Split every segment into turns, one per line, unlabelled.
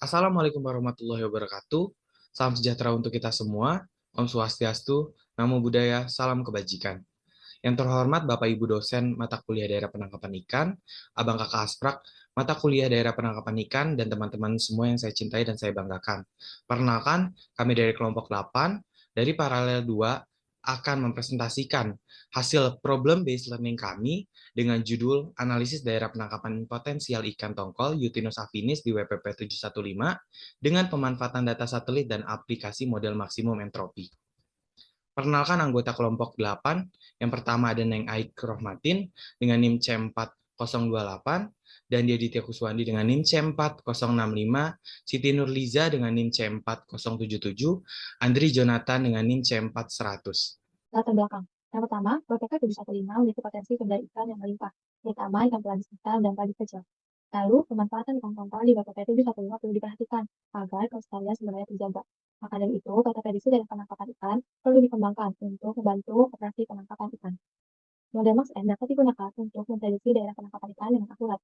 Assalamualaikum warahmatullahi wabarakatuh. Salam sejahtera untuk kita semua. Om Swastiastu, Namo Buddhaya, Salam Kebajikan. Yang terhormat Bapak Ibu dosen mata kuliah Daerah Penangkapan Ikan, Abang Kakak Asprak, mata kuliah Daerah Penangkapan Ikan, dan teman-teman semua yang saya cintai dan saya banggakan. Perkenalkan, kami dari kelompok 8, dari paralel 2, akan mempresentasikan hasil problem-based learning kami dengan judul Analisis Daerah Penangkapan Potensial Ikan Tongkol Eutinus affinis di WPP 715 dengan pemanfaatan data satelit dan aplikasi model maksimum entropi. Perkenalkan anggota kelompok 8. Yang pertama ada Neng Aik Rohmatin dengan NIM C4028, dan Diaditya Kuswandi dengan NIM C4065, Siti Nurliza dengan NIM C4077, Andri Jonathan dengan NIM C4100.
Latar belakang. Yang pertama, BPK 715 memiliki potensi sumber ikan yang melimpah, terutama ikan pelagis besar dan pelagis kecil. Lalu, pemanfaatan ikan tongkol di BPK 715 perlu diperhatikan agar kelestarian sumber daya terjaga. Maka dari itu, kata prediksi dari penangkapan ikan perlu dikembangkan untuk membantu operasi penangkapan ikan. Model Max N dapat digunakan untuk memprediksi daerah penangkapan ikan dengan akurat.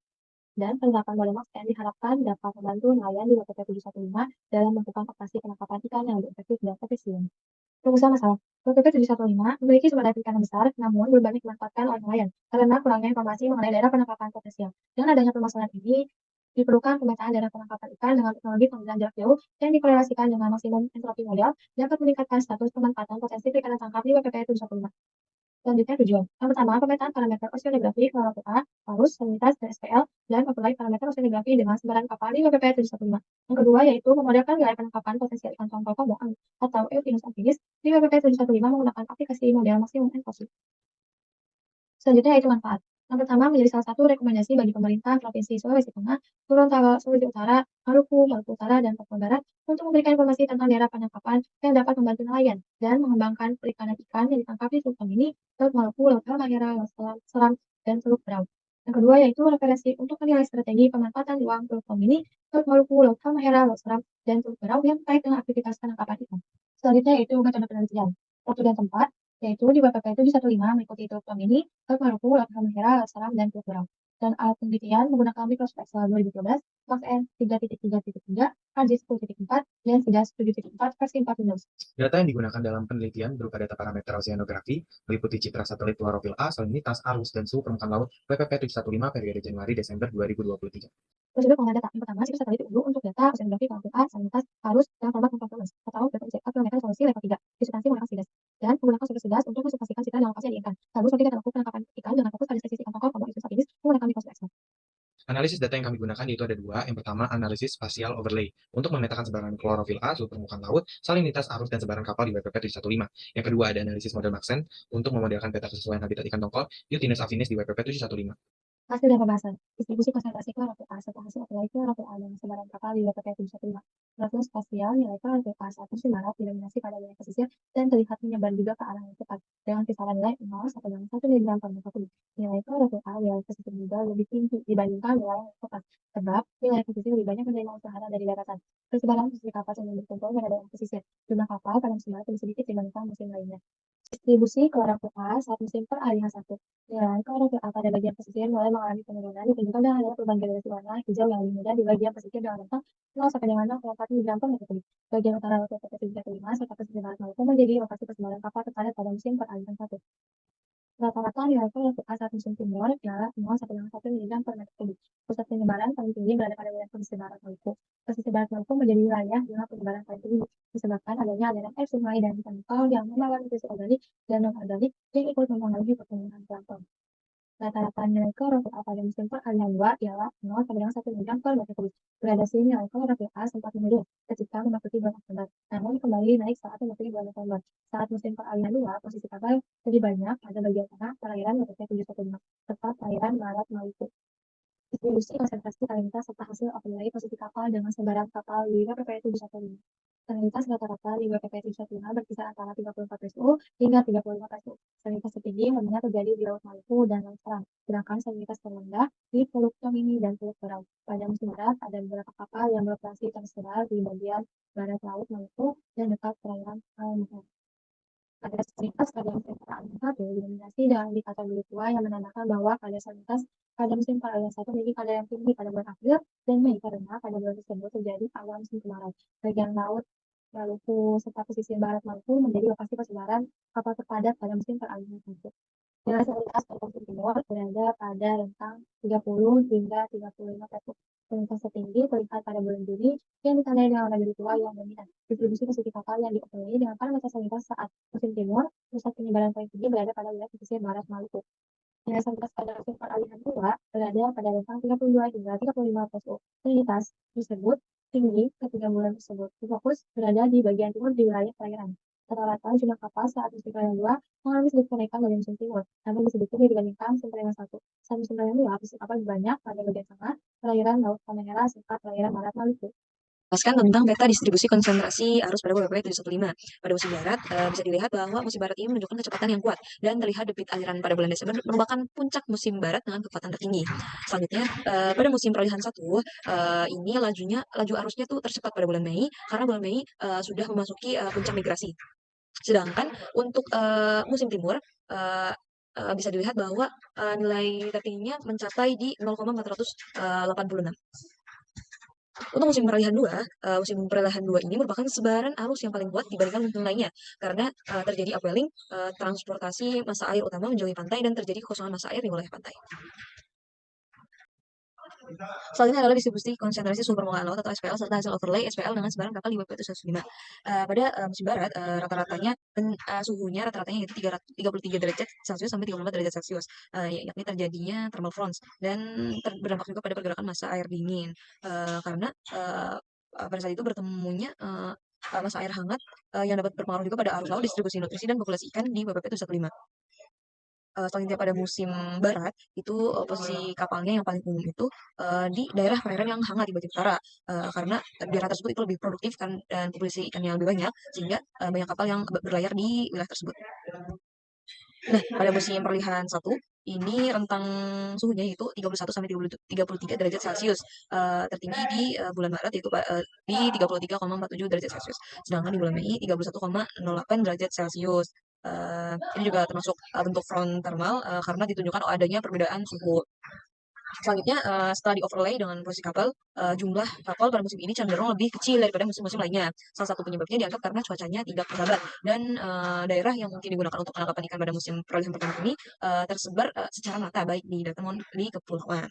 Dan penerapan model Max N diharapkan dapat membantu nelayan di BPK 715 dalam melakukan operasi penangkapan ikan yang lebih efektif dan efisien. Rumusan masalah. BPK 715 memiliki sumber daya ikan yang besar, namun belum banyak dimanfaatkan oleh nelayan karena kurangnya informasi mengenai daerah penangkapan potensial. Dengan adanya permasalahan ini, diperlukan pemetaan daerah penangkapan ikan dengan teknologi pengambilan jarak jauh yang dikorelasikan dengan maksimum entropi model dapat meningkatkan status pemanfaatan potensi perikanan tangkap di BPK 715. Selanjutnya tujuan. Yang pertama, pemetaan parameter oceanografi, A, arus, salinitas, dan SPL, dan overlay parameter oceanografi dengan sebaran kapal di WPP 715. Yang kedua, yaitu memodelkan wilayah penangkapan potensial ikan tongkol komoan atau Eutinus affinis di WPP 715 menggunakan aplikasi model maksimum entropi. Selanjutnya yaitu manfaat. Yang pertama menjadi salah satu rekomendasi bagi pemerintah Provinsi Sulawesi Tengah, Gorontalo, Sulawesi Utara, Maluku Utara, dan Papua Barat untuk memberikan informasi tentang daerah penangkapan yang dapat membantu nelayan dan mengembangkan perikanan ikan yang ditangkap di Teluk Tomini, Teluk Maluku, Laut Halmahera, Laut Seram, dan Teluk Berau. Yang kedua yaitu referensi untuk menilai strategi pemanfaatan ruang Teluk Tomini, Teluk Maluku, Laut Halmahera, Laut Seram, dan Teluk Berau yang terkait dengan aktivitas penangkapan ikan. Selanjutnya yaitu metode penelitian. Waktu dan tempat, yaitu di BPK 715 mengikuti Teluk Tomini, Teluk Maluku, Laut Halmahera, Laut Seram, dan Teluk Berau. Dan alat penelitian menggunakan mikrospektral 2012, Max N 3.3.3, RJ 10.4, dan SIDAS 7.4 versi 4 Windows.
Data yang digunakan dalam penelitian berupa data parameter oceanografi, meliputi citra satelit klorofil A, salinitas, arus, dan suhu permukaan laut WPP 715 periode Januari-Desember 2023.
Prosedur pengolahan data. Yang pertama, situs satelit diunduh untuk data oceanografi klorofil A, salinitas, arus, dan format performance atau BPCA kilometer resolusi level 3, disubstansi menggunakan SIDAS. Dan menggunakan sumber SIDAS untuk mensuppasikan citra dalam lokasi yang diinginkan. Lalu, seperti data laku penangkapan ikan dengan fokus pada spesies ikan tongkol Eutinus affinis menggunakan mikrospektral.
Analisis data yang kami gunakan yaitu ada dua. Yang pertama, analisis spatial overlay untuk memetakan sebaran klorofil A, suhu permukaan laut, salinitas, arus, dan sebaran kapal di WPP 715. Yang kedua, ada analisis model Maxent untuk memodelkan peta kesesuaian habitat ikan tongkol Eutinus affinis di WPP 715.
Hasil dan pembahasan. Distribusi konsentrasi klorofil A serta hasil apalagi klorofil A dengan sebaran kapal di WPP 715. Profil spasial nilai klorofil A 1 musim barat didominasi pada wilayah pesisir dan terlihat menyebar juga ke arah yang tepat dengan kisaran nilai 0 sampai dengan 1 mg per meter kubik. Nilai klorofil A wilayah pesisir juga lebih tinggi dibandingkan wilayah yang tepat, sebab wilayah pesisir lebih banyak menerima unsur hara dari daratan. Persebaran posisi kapal cenderung berkumpul pada daerah pesisir. Jumlah kapal pada musim barat lebih sedikit dibandingkan musim lainnya. Distribusi klorofil A saat musim peralihan satu. Nilai klorofil A pada bagian pesisir mulai mengalami penurunan ditunjukkan dengan adanya perubahan gradasi warna hijau yang lebih mudah di bagian pesisir dengan rentang 0 sampai dengan 0,4 mg per meter kubik. Bagian utara laut WPP 715 serta pesisir barat Maluku menjadi lokasi persebaran kapal terpadat pada musim peralihan satu. Rata-rata nilai klorofil A saat musim timur ialah 0 sampai dengan 1 mg per meter kubik. Pusat penyebaran paling tinggi berada pada wilayah pesisir barat Maluku. Pesisir barat Maluku menjadi wilayah dengan penyebaran paling tinggi disebabkan adanya aliran air sungai dan hutan lokal yang membawa nutrisi organik dan non-organik yang ikut mempengaruhi pertumbuhan plankton. Rata-rata nilai klorofil A pada musim peralihan 2 ialah 0 sampai dengan 1 mg per meter kubik. Gradasi nilai klorofil A sempat menurun ketika memasuki bulan Oktober, namun kembali naik saat memasuki bulan November. Saat musim peralihan 2, posisi kapal lebih banyak pada bagian tengah perairan WPP 715, serta perairan barat Maluku. Distribusi konsentrasi salinitas serta hasil overlay posisi kapal dengan sebaran kapal di WPP 715. Salinitas rata-rata di WPP 715 berkisar antara 34 PSU hingga 35 PSU. Salinitas tertinggi umumnya terjadi di Laut Maluku dan Laut Seram, sedangkan salinitas terendah di Teluk Tomini dan Teluk Berau. Pada musim barat, ada beberapa kapal yang beroperasi tersebar di bagian barat Laut Maluku dan dekat perairan Halmahera. Kadar salinitas pada musim peralihan 1 didominasi dengan indikator biru tua yang menandakan bahwa kadar salinitas Pada musim peralihan satu memiliki kadar yang tinggi pada bulan April dan Mei karena pada bulan tersebut terjadi awal musim kemarau. Bagian laut Maluku serta pesisir barat Maluku menjadi lokasi persebaran kapal terpadat pada musim peralihan satu. Nilai salinitas pada musim timur berada pada rentang 30 hingga 35 peso. Salinitas tertinggi terlihat pada bulan Juni yang ditandai dengan warna biru tua yang dominan. Distribusi posisi kapal yang dioperasi dengan parameter salinitas saat musim timur, pusat penyebaran paling tinggi berada pada wilayah pesisir barat Maluku. Nilai salinitas pada musim peralihan tua berada pada rentang 32 hingga 35 peso. Salinitas tersebut tinggi ketiga bulan tersebut. Fokus berada di bagian timur di wilayah perairan. Rata-rata jumlah kapal saat musim peralihan 2 mengalami sedikit kenaikan dari musim timur, namun sedikit dibandingkan musim peralihan 1. Saat musim peralihan 2, posisi kapal lebih banyak pada bagian tengah, perairan Laut Halmahera, serta perairan barat Maluku.
Jelaskan tentang peta distribusi konsentrasi arus pada WPP 715. Pada musim barat, bisa dilihat bahwa musim barat ini menunjukkan kecepatan yang kuat dan terlihat debit aliran pada bulan Desember merupakan puncak musim barat dengan kekuatan tertinggi. Selanjutnya, pada musim peralihan 1, ini laju arusnya tuh tercepat pada bulan Mei karena bulan Mei sudah memasuki puncak migrasi. Sedangkan untuk musim timur, bisa dilihat bahwa nilai tertingginya mencapai di 0,486. Untuk musim peralihan 2 ini merupakan sebaran arus yang paling kuat dibandingkan musim lainnya karena terjadi upwelling, transportasi massa air utama menjauhi pantai dan terjadi kekosongan massa air di wilayah pantai. Selanjutnya adalah distribusi konsentrasi suhu permukaan laut atau SPL serta hasil overlay SPL dengan sebaran kapal di WP 105. Pada musim barat, suhunya rata-ratanya yaitu 33 derajat Celcius sampai 34 derajat Celcius, yakni terjadinya thermal fronts dan berdampak juga pada pergerakan massa air dingin, karena pada saat itu bertemunya massa air hangat yang dapat berpengaruh juga pada arus laut, distribusi nutrisi dan populasi ikan di WPP 715. Selanjutnya pada musim barat itu posisi kapalnya yang paling umum itu di daerah perairan yang hangat di bagian utara, karena daerah tersebut itu lebih produktif kan dan populasi ikannya lebih banyak sehingga banyak kapal yang berlayar di wilayah tersebut. Nah, pada musim peralihan 1 ini rentang suhunya yaitu 31 sampai 33 derajat Celcius, tertinggi di bulan Maret yaitu di 33,47 derajat Celcius. Sedangkan di bulan Mei 31,08 derajat Celcius. Ini juga termasuk bentuk front thermal karena ditunjukkan adanya perbedaan suhu. Selanjutnya, setelah di-overlay dengan posisi kapal, jumlah kapal pada musim ini cenderung lebih kecil daripada musim-musim lainnya. Salah satu penyebabnya dianggap karena cuacanya tidak bersahabat dan daerah yang mungkin digunakan untuk penangkapan ikan pada musim peralihan pertama ini tersebar secara merata baik di daratan maupun di kepulauan.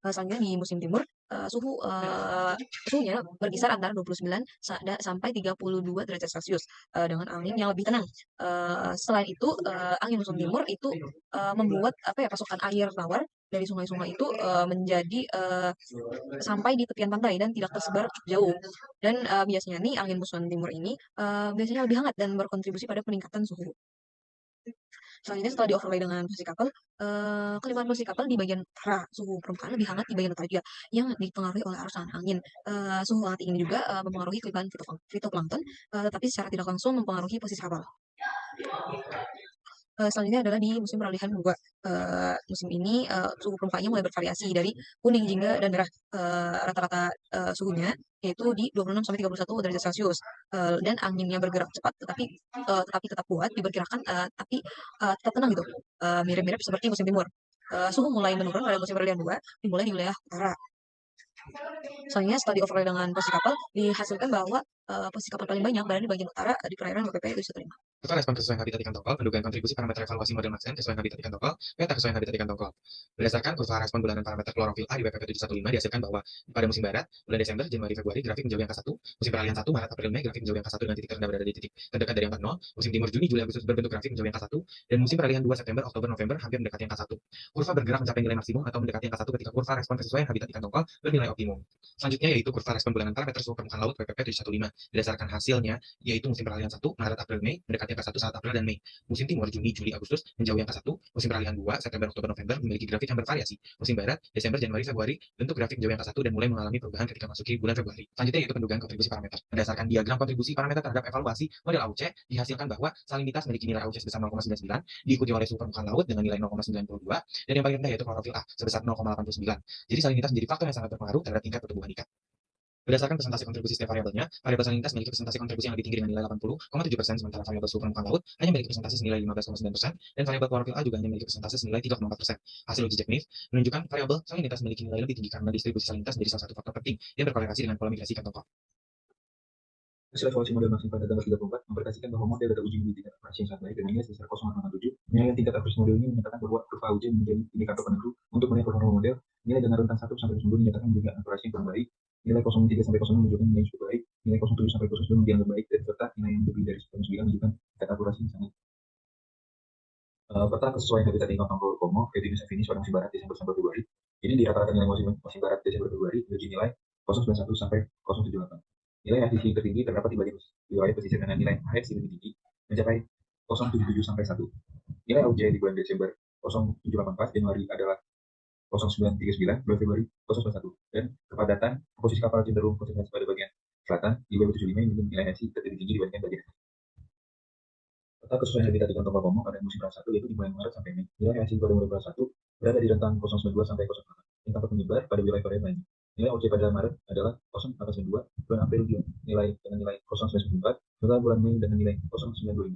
Selanjutnya di musim timur, suhunya berkisar antara 29 sampai 32 derajat Celcius dengan angin yang lebih tenang. Selain itu, angin musim timur itu membuat pasokan air tawar dari sungai-sungai itu menjadi sampai di tepian pantai dan tidak tersebar cukup jauh. Dan biasanya nih angin musim timur ini biasanya lebih hangat dan berkontribusi pada peningkatan suhu. Selanjutnya setelah di-overlay dengan posisi kapal, kelimpahan posisi kapal di bagian utara, suhu permukaan lebih hangat di bagian utara juga, yang dipengaruhi oleh arus angin. Suhu hangat ini juga mempengaruhi kelimpahan fitoplankton, tetapi secara tidak langsung mempengaruhi posisi kapal. Selanjutnya adalah di musim peralihan 2. Musim ini suhu permukaannya mulai bervariasi dari kuning, jingga, dan merah. Rata-rata suhunya yaitu di 26 sampai 31 derajat Celcius. Dan anginnya bergerak cepat tetapi tetap kuat diperkirakan tapi tetap tenang gitu. Mirip-mirip seperti musim timur. Suhu mulai menurun pada musim peralihan 2 dimulai di wilayah utara. Selanjutnya setelah di-overlay dengan posisi kapal dihasilkan bahwa posisi kapal paling banyak berada di bagian utara di perairan WPP 715.
Kurva respon kesesuaian habitat ikan tongkol, pendugaan kontribusi parameter evaluasi model Maxent kesesuaian habitat ikan tongkol, peta kesesuaian habitat ikan tongkol. Berdasarkan kurva respon bulanan parameter klorofil A di WPP 715 dihasilkan bahwa pada musim barat, bulan Desember, Januari, Februari, grafik menjauhi angka 1, musim peralihan 1, Maret, April, Mei, grafik menjauhi angka 1 dengan titik terendah berada di titik terdekat dari angka 0, musim timur Juni, Juli, Agustus berbentuk grafik menjauhi angka 1, dan musim peralihan 2 September, Oktober, November hampir mendekati angka 1. Kurva bergerak mencapai nilai maksimum atau mendekati angka 1 ketika kurva respon kesesuaian habitat ikan tongkol bernilai optimum. Selanjutnya yaitu kurva respon bulanan parameter suhu permukaan laut WPP 715. Berdasarkan hasilnya yaitu musim peralihan 1, Maret, April, Mei mendekati angka 1 saat April dan Mei. Musim timur Juni, Juli, Agustus menjauhi angka 1, musim peralihan 2, September, Oktober, November memiliki grafik yang bervariasi. Musim barat, Desember, Januari, Februari bentuk grafik menjauhi angka 1 dan mulai mengalami perubahan ketika masuki bulan Februari. Selanjutnya yaitu pendugaan kontribusi parameter. Berdasarkan diagram kontribusi parameter terhadap evaluasi model AUC, dihasilkan bahwa salinitas memiliki nilai AUC sebesar 0,99, diikuti oleh suhu permukaan laut dengan nilai 0,92, dan yang paling rendah yaitu klorofil A sebesar 0,89. Jadi salinitas menjadi faktor yang sangat berpengaruh terhadap tingkat pertumbuhan ikan. Berdasarkan presentasi kontribusi setiap variabelnya, variabel salinitas memiliki presentasi kontribusi yang lebih tinggi dengan nilai 80,7%, sementara variabel suhu permukaan laut hanya memiliki presentasi senilai 15,9%, dan variabel klorofil A juga hanya memiliki presentasi senilai 3,4%. Hasil uji Jackniff menunjukkan variabel salinitas memiliki nilai lebih tinggi karena distribusi salinitas menjadi salah satu faktor penting yang berkorelasi dengan pola migrasi kantong kop.
Hasil evaluasi model masing pada tanggal 34 memperkasihkan bahwa model data uji memiliki tingkat akurasi yang sangat baik dengan nilai sebesar 0,07. Nilai tingkat akurasi model ini menyatakan bahwa kurva uji menjadi indikator penentu untuk menilai performa model. Nilai dengan rentang 1 sampai 0 menyatakan juga akurasi yang kurang baik. Nilai 0,3 sampai 0,6 menunjukkan nilai yang cukup baik. Nilai 0,7 sampai 0,9 dianggap baik, dan serta nilai yang lebih dari 0,9 menunjukkan tingkat akurasi yang sangat. Peta kesesuaian habitat tingkat tongkol Komo, Venus Afinis pada musim barat Desember sampai Februari. Ini dirata-rata nilai musim barat Desember Februari menuju nilai 0,91 sampai 0,78. Nilai ACC tertinggi terdapat di bagian wilayah pesisir dengan nilai AFC lebih tinggi mencapai 0,77 sampai 1. Nilai AUJ di bulan Desember 0,784, Januari adalah 0,939, bulan Februari 0,91. Dan kepadatan posisi kapal cenderung konsentrasi pada bagian selatan di WB75 yang memiliki nilai AFC tertinggi dibandingkan bagian peta kesesuaian habitat di kantong Komo pada musim panas 1 yaitu di bulan Maret sampai Mei. Nilai AFC pada musim panas 1 berada di rentang 0,92 sampai 0,8 yang dapat menyebar pada wilayah lainnya. Nilai OJ pada Maret adalah 0,892, bulan April nilai dengan nilai 0,994, sementara bulan Mei dengan nilai 0,925.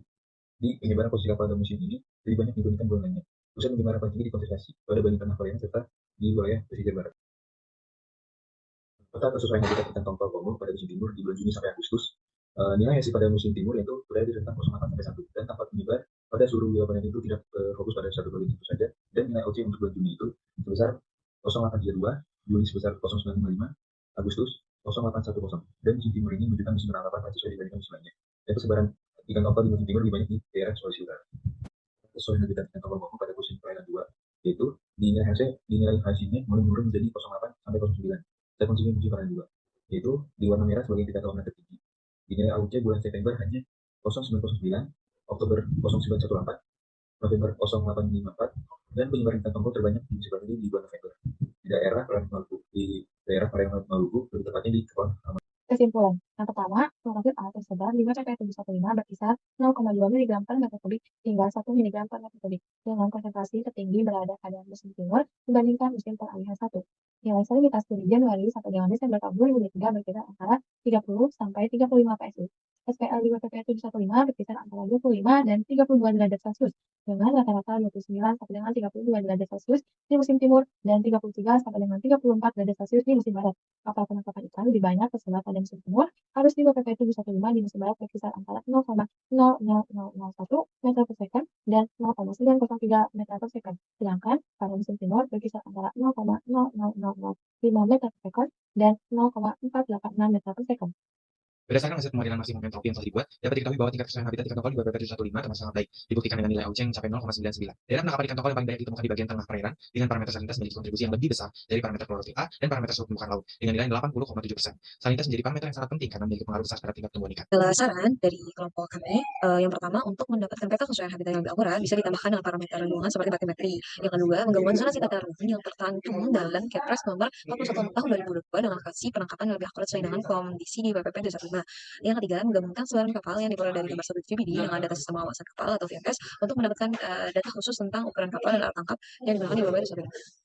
Di penyebaran posisi kapal pada musim ini lebih banyak dibandingkan bulan lainnya. Pusat penyebaran paling tinggi dikonsentrasi pada bagian tengah Korea serta di wilayah pesisir barat. Peta kesesuaian habitat ikan tongkol Komo pada musim timur di bulan Juni sampai Agustus. Nilai hasil pada musim timur yaitu berada di rentang 0,8 sampai 1 dan tampak menyebar pada seluruh wilayah panen itu, tidak fokus pada satu bagian itu saja. Dan nilai OJ untuk bulan Juni itu sebesar 0,832, Juli sebesar 0,955, Agustus 0,810. Dan musim timur ini menunjukkan musim penangkapan paling sesuai dibandingkan musim lainnya. Dan persebaran ikan tongkol di musim timur lebih banyak di daerah Sulawesi Utara. Kesesuaian habitat ikan tongkol Komo pada musim perairan 2 yaitu dinilai hasilnya mulai menurun menjadi 0,8 sampai 0,9 dan musim perairan 2 yaitu di warna merah sebagai indikator warna tertinggi. Dinilai AUJ bulan September hanya 0,909, Oktober 0,914, November 0,854, dan penyebaran ikan tongkol terbanyak di musim ini di bulan November di daerah perairan Maluku, lebih tepatnya di Kepulauan Aman.
Kesimpulan. Yang pertama, klorofil A tersebar di BPP 715 berkisar 0,2 mg per meter kubik hingga 1 mg per meter kubik, dengan konsentrasi tertinggi berada pada musim timur dibandingkan musim peralihan 1. Nilai salinitas dari Januari sampai dengan Desember tahun 2023 berkisar antara 30 sampai 35 PSI. SPL di BPP 715 berkisar antara 25 dan 32 derajat Celcius, dengan rata-rata 29 sampai dengan 32 derajat Celcius di musim timur dan 33 sampai dengan 34 derajat Celcius di musim barat. Kapal penangkapan ikan lebih banyak tersebar pada musim timur, harus di BPP 715 di musim barat berkisar antara 0,00001 meter per second dan 0,903 meter per second, sedangkan pada musim timur berkisar antara 0,00005 meter per second dan 0,486 meter per second.
Berdasarkan hasil pemodelian maksimum entropi yang telah dibuat, dapat diketahui bahwa tingkat kesesuaian habitat ikan tongkol di BPP 715 termasuk sangat baik, dibuktikan dengan nilai AUJ yang mencapai 0,99. Daerah penangkapan ikan tongkol yang paling banyak ditemukan di bagian tengah perairan, dengan parameter salinitas memiliki kontribusi yang lebih besar dari parameter klorofil A dan parameter suhu permukaan laut, dengan nilai 80,7%. Salinitas menjadi parameter yang sangat penting karena memiliki pengaruh besar terhadap tingkat pertumbuhan ikan.
Saran dari kelompok kami, yang pertama untuk mendapatkan peta kesesuaian habitat yang lebih akurat bisa ditambahkan dengan parameter lingkungan seperti batimetri. Yang kedua, menggabungkan zonasi tata ruang yang tercantum dalam Kepres nomor 41 tahun 2022 dengan lokasi penangkapan yang lebih akurat sesuai dengan kondisi di BPP 215. Yang ketiga, menggabungkan sebaran kapal yang diperoleh dari gambar satelit GBD dengan data sistem pengawasan kapal atau VMS untuk mendapatkan data khusus tentang ukuran kapal dan alat tangkap yang digunakan di BPP 215.